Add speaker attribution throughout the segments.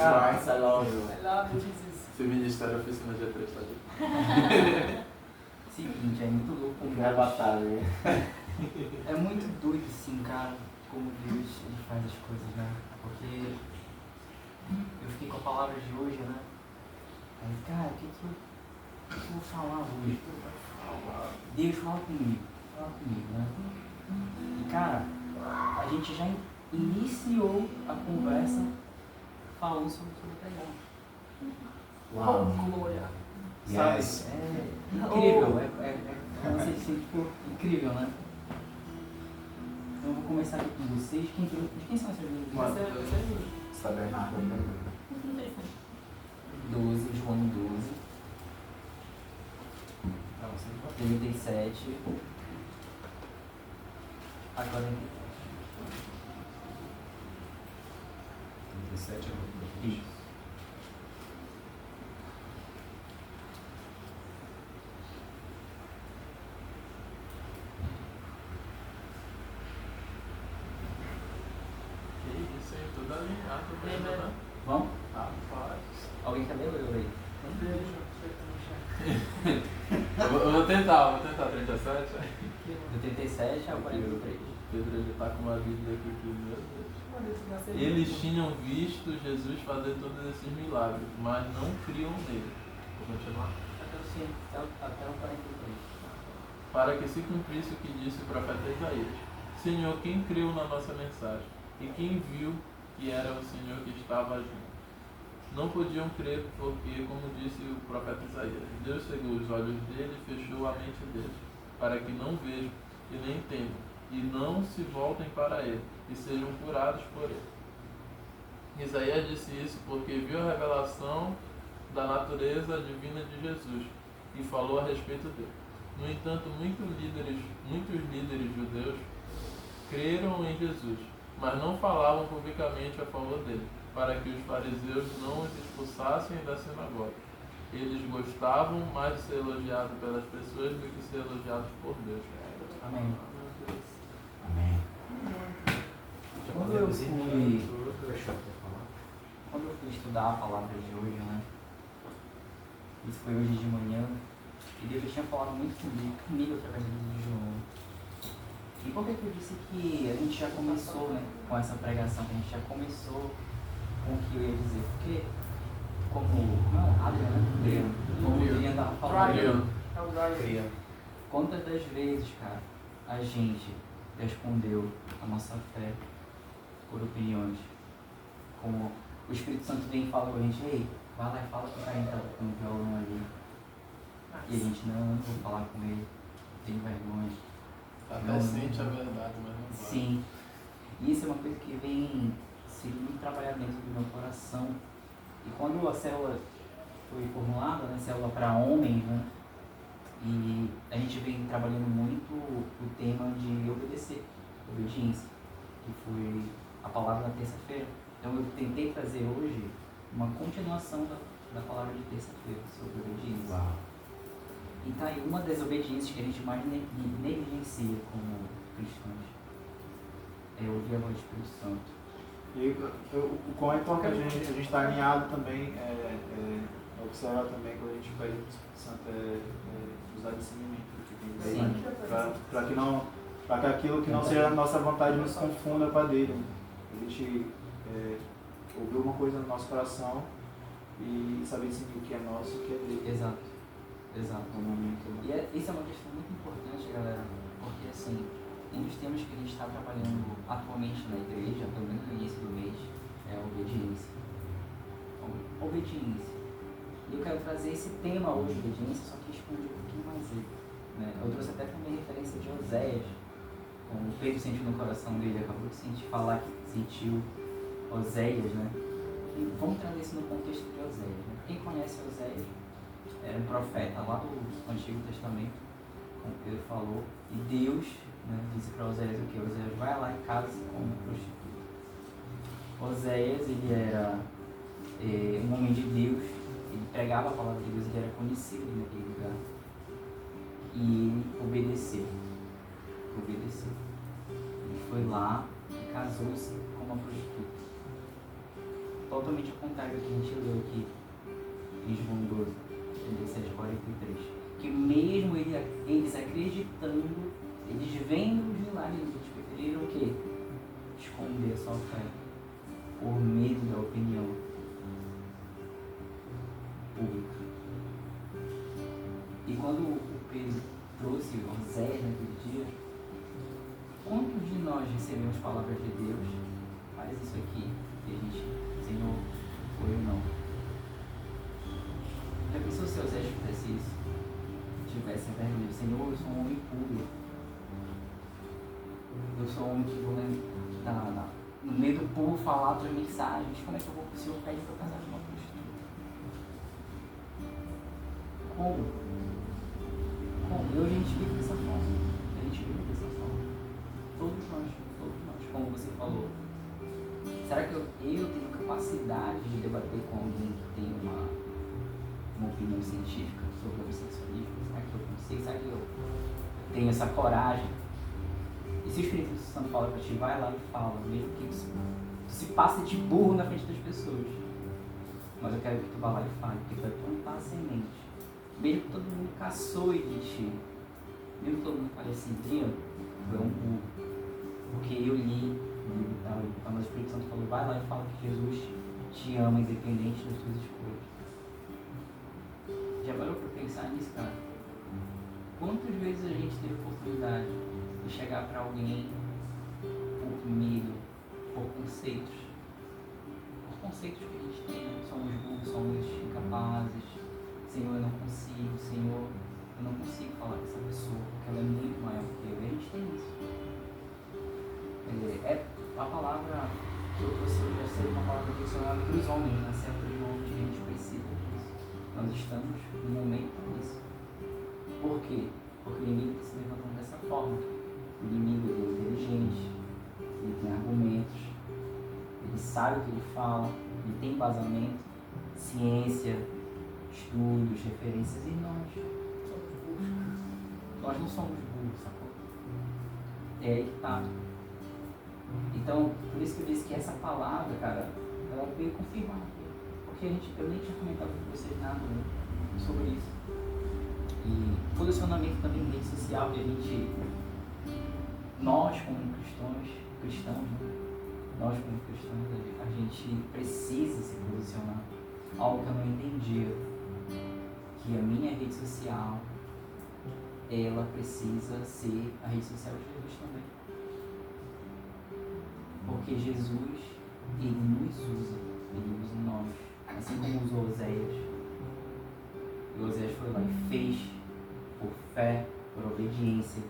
Speaker 1: Cara,
Speaker 2: Christ, I love you.
Speaker 3: I love you, Jesus.
Speaker 1: Esse ministério é oficina de 3 tá ali.
Speaker 4: Seguinte, é muito louco como
Speaker 2: É batalha, né?
Speaker 4: É muito doido, assim, cara, como Deus ele faz as coisas, né? Porque eu fiquei com a palavra de hoje, né? Aí, cara, o que eu vou falar hoje? Deus fala comigo, né? E, cara, a gente já iniciou a conversa falando sobre pregão.
Speaker 2: Uau.
Speaker 3: Glória.
Speaker 2: Yes.
Speaker 4: É incrível, é uma assim, tipo, incrível, né? Então eu vou começar aqui com vocês. Quem são essas duas?
Speaker 3: Você é
Speaker 2: Está bem rápido.
Speaker 4: 12, João 12.
Speaker 2: Não, sempre
Speaker 4: 37 a 47.
Speaker 2: 37 é muito.
Speaker 4: Isso.
Speaker 1: Que isso, hein? Tudo alinhado mesmo, né?
Speaker 4: Vamos?
Speaker 1: Rapaz.
Speaker 4: Alguém quer ler ou eu leio?
Speaker 1: Eu vou tentar 37.
Speaker 4: Do 37 ao 43.
Speaker 1: Pedro ele tá com uma Bíblia aqui que, meu Deus. Eles tinham visto Jesus fazer todos esses milagres, mas não criam nele. Vou continuar.
Speaker 4: Sim, até o 43.
Speaker 1: Para que se cumprisse o que disse o profeta Isaías. Senhor, quem creu na nossa mensagem? E quem viu que era o Senhor que estava agindo? Não podiam crer porque, como disse o profeta Isaías, Deus cegou os olhos dele e fechou a mente deles, para que não vejam e nem entendam, e não se voltem para ele, e sejam curados por ele. Isaías disse isso porque viu a revelação da natureza divina de Jesus e falou a respeito dele. No entanto, muitos líderes judeus creram em Jesus, mas não falavam publicamente a favor dele, para que os fariseus não os expulsassem da sinagoga. Eles gostavam mais de ser elogiados pelas pessoas do que ser elogiados por Deus.
Speaker 4: Amém.
Speaker 2: Amém.
Speaker 4: Quando eu fui estudar a palavra de hoje, né? Isso foi hoje de manhã. E Deus tinha falado muito comigo através do livro de João. E por que eu disse que a gente já começou, né, com essa pregação, que a gente já começou com o que eu ia dizer? Porque, como o Adriano estava falando, quantas das vezes, cara, a gente respondeu a nossa fé por opiniões, como o Espírito Santo vem e fala com a gente, ei, vai lá e fala que o cara está com o violão ali. E a gente, não vou falar com ele, tenho vergonha.
Speaker 1: Até sente a verdade, mas não vai.
Speaker 4: Sim. E isso é uma coisa que vem sendo muito trabalhada dentro do meu coração. E quando a célula foi formulada, né, célula para homens, né, e a gente vem trabalhando muito o tema de obedecer, obediência, que foi a palavra da terça-feira. Então eu tentei trazer hoje uma continuação da palavra de terça-feira sobre obediência.
Speaker 2: Uau.
Speaker 4: E tá aí uma das obediências que a gente mais negligencia como cristãos. É ouvir a voz do Espírito Santo.
Speaker 5: E o quão é importante a gente estar alinhado também, observar também quando a gente pede para o Espírito Santo usar discernimento do que tem que dizer, para que aquilo que não seja a nossa vontade nos confunda com a dele. A gente ouvir uma coisa no nosso coração e saber discernir o que é nosso e o que é dele.
Speaker 4: Exato. E isso é uma questão muito importante, galera, porque assim, um dos temas que a gente está trabalhando atualmente na igreja, pelo menos no início do mês, é a obediência. Obediência. E eu quero trazer esse tema hoje, obediência, só que expandir um pouquinho mais ele. Né? Eu trouxe até também referência de Oséias, como o Pedro sentiu no coração dele, acabou de falar que sentiu Oséias, né? E vamos trazer isso no contexto de Oséias. Né? Quem conhece Oséias? Era um profeta lá do Antigo Testamento, como Pedro falou, e Deus, né, disse para Oséias o que? Oséias, vai lá e case com uma prostituta. Oséias, ele era um homem de Deus, ele pregava a palavra de Deus, ele era conhecido naquele lugar. E ele obedeceu. Ele foi lá e casou-se com uma prostituta. totalmente ao contrário do que a gente leu aqui em João 12, 37, 43. Que mesmo eles acreditando, eles vendo os milagres, eles preferiram o quê? Esconder a sua fé, por medo da opinião pública. E quando o Pedro trouxe Oséias naquele dia, quantos de nós recebemos palavras de Deus? Faz isso aqui, e a gente, Senhor, foi ou não? Já pensou se Oséias fizesse isso? Tivesse a vergonha, Senhor, eu sou um homem puro. Eu sou um homem que vou no meio do povo falar outras mensagens. Como é que eu vou, o Senhor pede para eu casar com uma prostituta? Como? E hoje a gente vive dessa forma. Todos nós. Como você falou. Será que eu tenho capacidade de debater com alguém que tem uma opinião científica sobre o homossexualismo? Será que eu consigo? Será que eu tenho essa coragem? E se o Espírito Santo fala para ti, vai lá e fala, mesmo que tu se passe de burro na frente das pessoas. Mas eu quero que tu vá lá e fale, porque tu vai plantar a semente. Mesmo que todo mundo caçoe de ti, mesmo que todo mundo fale assim, Adriano, tu é um burro. Porque eu li no livro e tal, mas o Espírito Santo falou, vai lá e fala que Jesus te ama independente das suas escolhas. Já parou para pensar nisso, cara? Quantas vezes a gente teve oportunidade de chegar para alguém por medo, por conceitos que a gente tem, né? Somos burros, somos incapazes, Senhor, eu não consigo, Senhor, eu não consigo falar com essa pessoa, porque ela é muito maior que eu. E a gente tem isso. A palavra que eu trouxe hoje vai ser uma palavra direcionada para os homens, na certa de onde a gente precisa disso. Nós estamos no momento disso. Por quê? Porque o inimigo está se levantando dessa forma. O inimigo é inteligente, ele tem argumentos, ele sabe o que ele fala, ele tem embasamento, ciência, estudos, referências, e nós somos burros. Nós não somos burros, sacou? É aí que está. Então, por isso que eu disse que essa palavra, cara, ela veio confirmar. Porque eu nem tinha comentado com vocês nada, né, sobre isso. E posicionamento também em rede social, que nós como cristãos, a gente precisa se posicionar. Algo que eu não entendia, que a minha rede social, ela precisa ser a rede social de Jesus também. Porque Jesus, ele nos usa, ele usa nós, assim como usou Oséias. E Oséias foi lá e fez por fé, por obediência.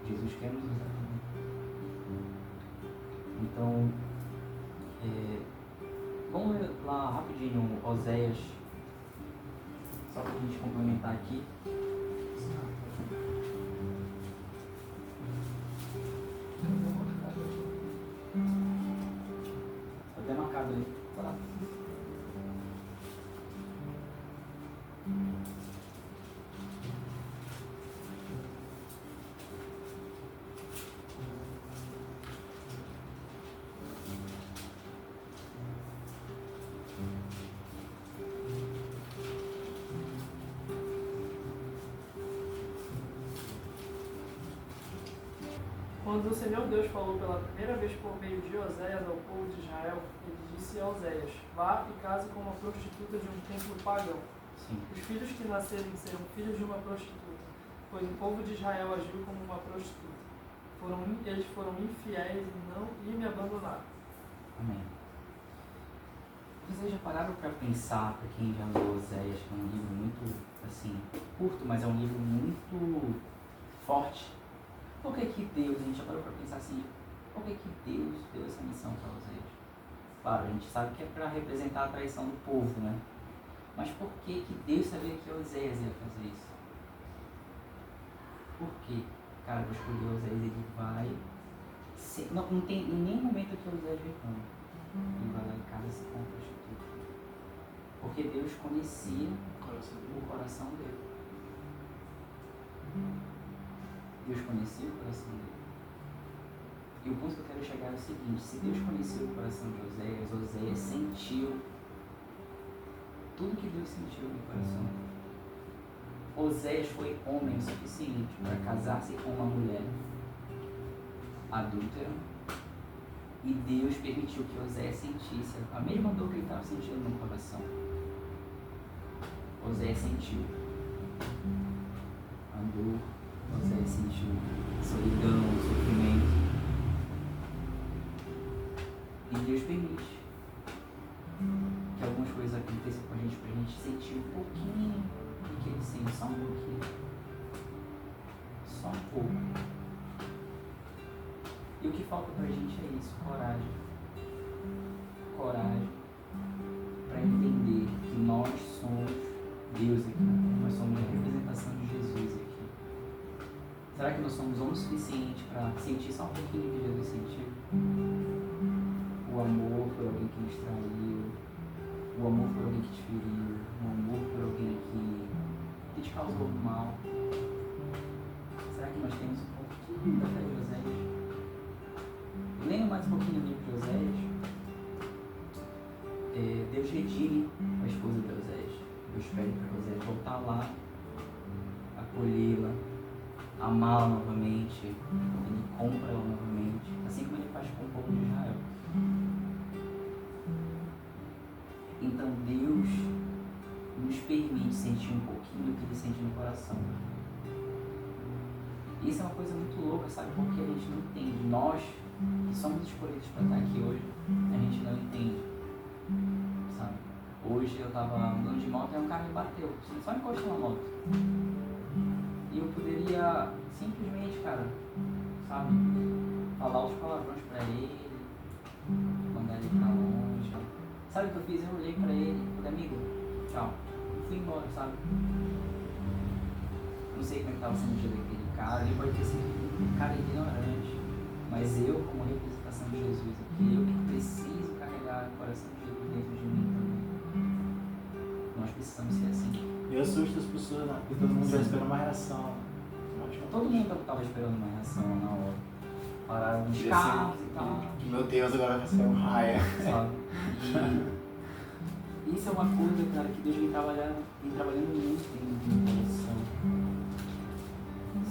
Speaker 4: Jesus quer nos usar também. Então, vamos ler lá rapidinho Oséias, só para a gente complementar aqui. Até marcado aí. Vai lá.
Speaker 3: Quando o Senhor Deus falou pela primeira vez por meio de Oséias ao povo de Israel, ele disse a Oséias, vá e case com uma prostituta de um templo pagão.
Speaker 4: Sim.
Speaker 3: Os filhos que nascerem serão filhos de uma prostituta, pois o povo de Israel agiu como uma prostituta. Eles foram infiéis e me abandonaram.
Speaker 4: Amém. Vocês já pararam para pensar, para quem já leu Oséias, que é um livro muito, assim, curto, mas é um livro muito forte. Por que Deus, a gente já parou para pensar assim, por que Deus deu essa missão para Oséias? Claro, a gente sabe que é para representar a traição do povo, né? Mas por que Deus sabia que Oséias ia fazer isso? Por quê? Cara, eu vou escolher Oséias, ele vai... Não tem em nenhum momento que Oséias reclama. Ele vai lá em casa e se compra prostituta. Porque Deus conhecia o coração dele. Deus conhecia o coração dele. E o ponto que eu quero chegar é o seguinte: se Deus conheceu o coração de Oséias, Oséias sentiu tudo que Deus sentiu no coração. Oséias foi homem o suficiente para casar-se com uma mulher adúltera, e Deus permitiu que Oséias sentisse a mesma dor que ele estava sentindo no coração. Oséias sentiu a dor, Oséias sentiu a solidão, o sofrimento. E Deus permite que algumas coisas aconteçam com a gente pra gente sentir um pouquinho do que ele sente, só um pouquinho. Só um pouco. E o que falta pra gente é isso, coragem. Coragem para entender que nós somos Deus aqui, nós somos a representação de Jesus aqui. Será que nós somos homem suficiente para sentir só um pouquinho do que Jesus sentiu? O amor por alguém que nos traiu, o amor por alguém que te feriu, o amor por alguém que te causou mal. Será que nós temos um pouquinho da fé de Oséias? Lendo mais um pouquinho do livro de Oséias, Deus redime a esposa de Oséias. Deus pede para Oséias voltar lá, acolhê-la, amá-la novamente, ele compra ela novamente, assim como ele faz com o povo de Israel. Então Deus nos permite sentir um pouquinho do que ele sente no coração. Isso é uma coisa muito louca, sabe? Porque a gente não entende. Nós, que somos escolhidos para estar aqui hoje, a gente não entende, sabe? Hoje eu estava andando de moto e um cara me bateu, só encostou na moto. E eu poderia simplesmente, cara, sabe? Falar os palavrões pra ele, mandar ele pra longe. Sabe o que eu fiz? Eu olhei pra ele e falei, amigo, tchau. E fui embora, sabe? Não sei como é que tava sendo o dia daquele cara, ele pode ter sido um cara ignorante, mas eu, como representação de Jesus aqui, eu que preciso carregar o coração de Jesus dentro de mim também. Nós precisamos ser assim.
Speaker 5: E assusta as pessoas, né? Porque todo mundo já espera uma reação.
Speaker 4: Todo mundo estava esperando uma reação na hora. Pararam nos carros e tal.
Speaker 5: Meu Deus, agora vai ser um raio.
Speaker 4: Sabe? E isso é uma coisa, cara, que Deus vem trabalhando muito no meu coração.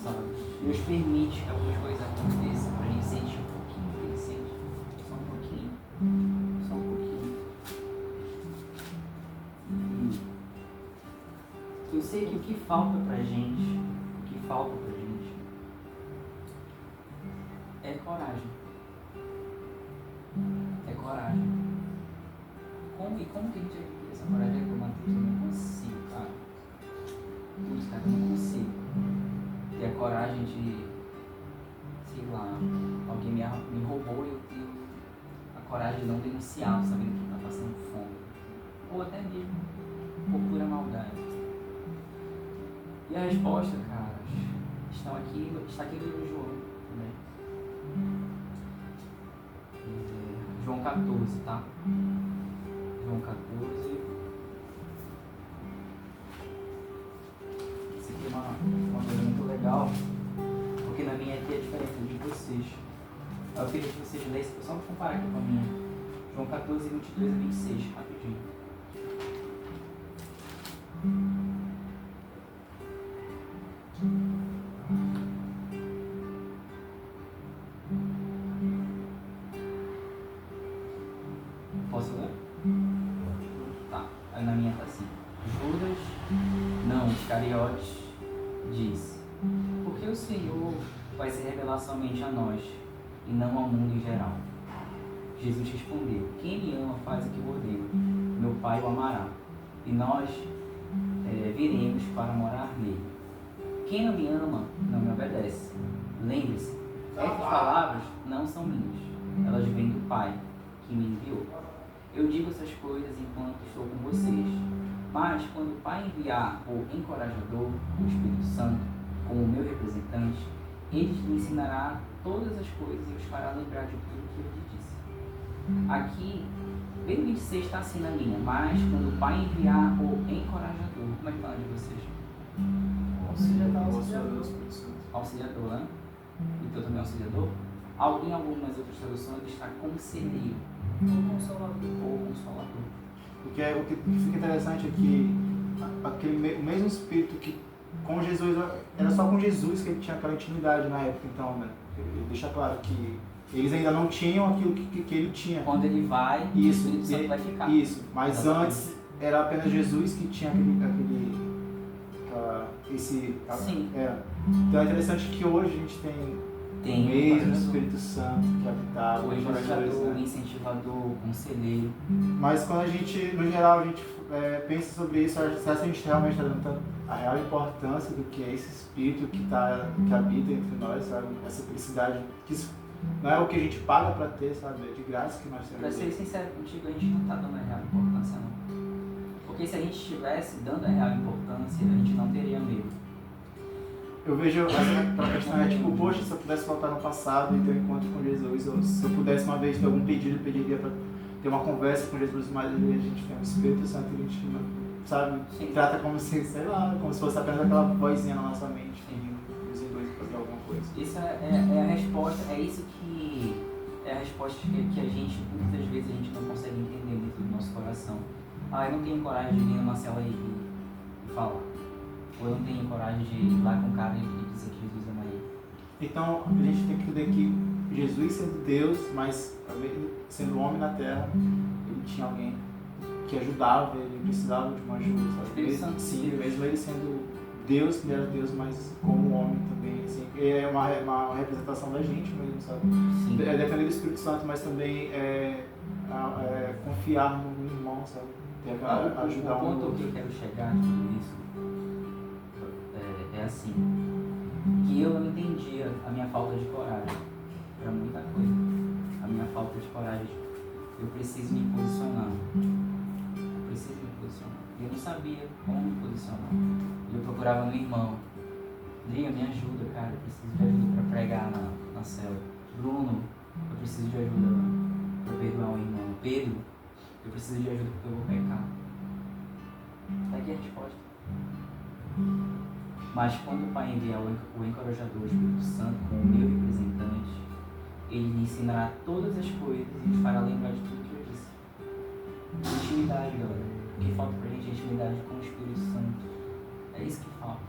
Speaker 4: Sabe? Deus permite que algumas coisas aconteçam pra gente sentir um pouquinho do que ele sente. Só um pouquinho. Só um pouquinho. E eu sei que o que falta pra gente, é coragem. É coragem. Como que a gente adquire essa coragem? É que eu não consigo, cara. Putz, cara, eu não consigo ter a coragem de, sei lá, alguém me roubou e eu tenho a coragem de não denunciar, sabendo que está passando fome. Ou até mesmo por pura maldade. E a resposta, cara, está aqui no livro de João também. João 14, tá? João 14. Isso aqui é uma coisa muito legal, porque na minha aqui é diferente de vocês. Eu queria que vocês lessem, só vou comparar aqui com a minha. João 14, 22 a 26, rapidinho. Posso ler? Tá, aí na minha tá assim. Judas, não, Iscariotes, disse: porque o Senhor vai se revelar somente a nós e não ao mundo em geral. Jesus respondeu: quem me ama faz o que eu ordeno, meu Pai o amará, e nós viremos para morar nele. Quem não me ama não me obedece. Lembre-se, essas palavras não são minhas, elas vêm do Pai que me enviou. Eu digo essas coisas enquanto estou com vocês, mas quando o Pai enviar o encorajador, o Espírito Santo, como meu representante, ele lhe ensinará todas as coisas e os fará lembrar de tudo que eu lhe disse. Aqui, bem 26 está assim na minha, mas quando o Pai enviar o encorajador, como é que fala de vocês?
Speaker 3: Auxiliador.
Speaker 4: Auxiliador, né? E tu também é auxiliador? Em algumas outras traduções está conselheiro
Speaker 3: O Consolador.
Speaker 4: ou consolador.
Speaker 5: O que fica interessante é que o mesmo Espírito que com Jesus, era só com Jesus que ele tinha aquela intimidade na época, então, né? Ele deixa claro que eles ainda não tinham aquilo que ele tinha.
Speaker 4: Quando ele vai, o
Speaker 5: Isso,
Speaker 4: Espírito Santo vai ficar.
Speaker 5: Isso, mas
Speaker 4: Exatamente.
Speaker 5: antes era apenas Jesus que tinha esse...
Speaker 4: Sim.
Speaker 5: Então é interessante que hoje a gente tem o mesmo Espírito Santo que habitava,
Speaker 4: o encorajador, o incentivador, o conselheiro.
Speaker 5: Mas quando a gente, no geral, a gente pensa sobre isso, será que a gente realmente está dando a real importância do que é esse Espírito que habita entre nós, sabe? Essa felicidade, que isso não é o que a gente paga para ter, sabe? É de graça que nós temos.
Speaker 4: Pra ser sincero contigo, a gente não está dando a real importância, não. Porque se a gente estivesse dando a real importância, a gente não teria medo.
Speaker 5: Eu vejo a questão é tipo, poxa, se eu pudesse voltar no passado e ter um encontro com Jesus, ou se eu pudesse uma vez ter algum pedido, eu pediria para ter uma conversa com Jesus, mas a gente tem um Espírito Santo e a gente não, sabe,
Speaker 4: Sim.
Speaker 5: trata como se, sei lá, como se fosse apenas aquela vozinha na nossa mente e os dois fazer alguma coisa.
Speaker 4: Isso é a resposta, é isso que é a resposta que a gente, muitas vezes a gente não consegue entender dentro do nosso coração. Ah, eu não tenho coragem de vir numa cela e falar. Ou eu não tenho coragem de ir lá com o cara e dizer que Jesus ama ele.
Speaker 5: Então a gente tem que entender que Jesus sendo Deus, mas sendo homem na terra, ele tinha alguém que ajudava, ele precisava de uma ajuda, sabe?
Speaker 4: Espírito Santo.
Speaker 5: Sim, mesmo ele sendo Deus, ele era Deus, mas como homem também, assim, é uma representação da gente mesmo, sabe?
Speaker 4: Sim.
Speaker 5: É depender do Espírito Santo, mas também confiar no irmão, sabe? Ajudar
Speaker 4: O
Speaker 5: um
Speaker 4: ponto que
Speaker 5: outro.
Speaker 4: eu quero chegar com isso é assim, que eu não entendia a minha falta de coragem para muita coisa. A minha falta de coragem, eu preciso me posicionar. Eu não sabia como me posicionar. Eu procurava no irmão. Andrinha, me ajuda, cara, eu preciso de ajuda para pregar na cela. Bruno, eu preciso de ajuda para perdoar um irmão. Pedro, eu preciso de ajuda porque eu vou pecar. Tá aqui a resposta. Mas quando o Pai enviar o encorajador, o Espírito Santo, como meu representante, ele me ensinará todas as coisas e me fará lembrar de tudo que eu disse. Intimidade, galera. O que falta pra gente é intimidade com o Espírito Santo. É isso que falta.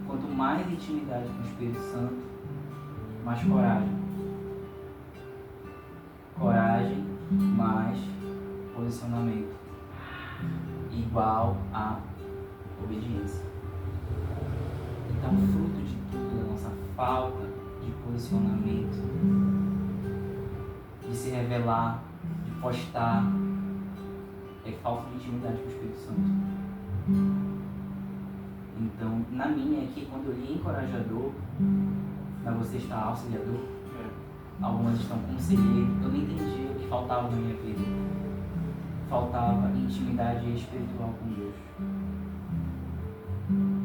Speaker 4: Quanto mais intimidade com o Espírito Santo, mais coragem. Coragem mais posicionamento. Igual a obediência. Então, fruto de tudo, da nossa falta de posicionamento, de se revelar, de postar, é falta de intimidade com o Espírito Santo. Então, na minha aqui, quando eu li encorajador, na você está auxiliador, algumas estão conselheiro, eu não entendi o que faltava na minha vida. Faltava intimidade espiritual com Deus.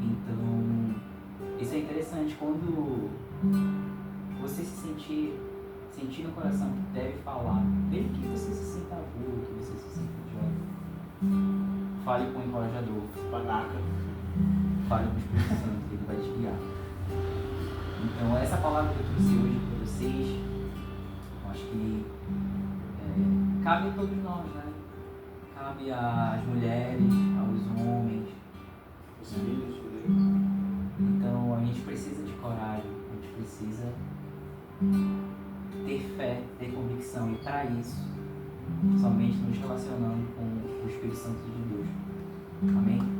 Speaker 4: Então, isso é interessante, quando você se sentir no coração que deve falar, mesmo que você se sinta burro, que você se sinta idiota, fale com o encorajador,
Speaker 5: Panaca.
Speaker 4: fale com o Espírito Santo, ele vai te guiar. Então, essa palavra que eu trouxe hoje para vocês, eu acho que cabe a todos nós, né? Cabe às mulheres, aos homens,
Speaker 5: Os filhos de Deus.
Speaker 4: Então a gente precisa de coragem, a gente precisa ter fé, ter convicção, e para isso, somente nos relacionando com o Espírito Santo de Deus. Amém?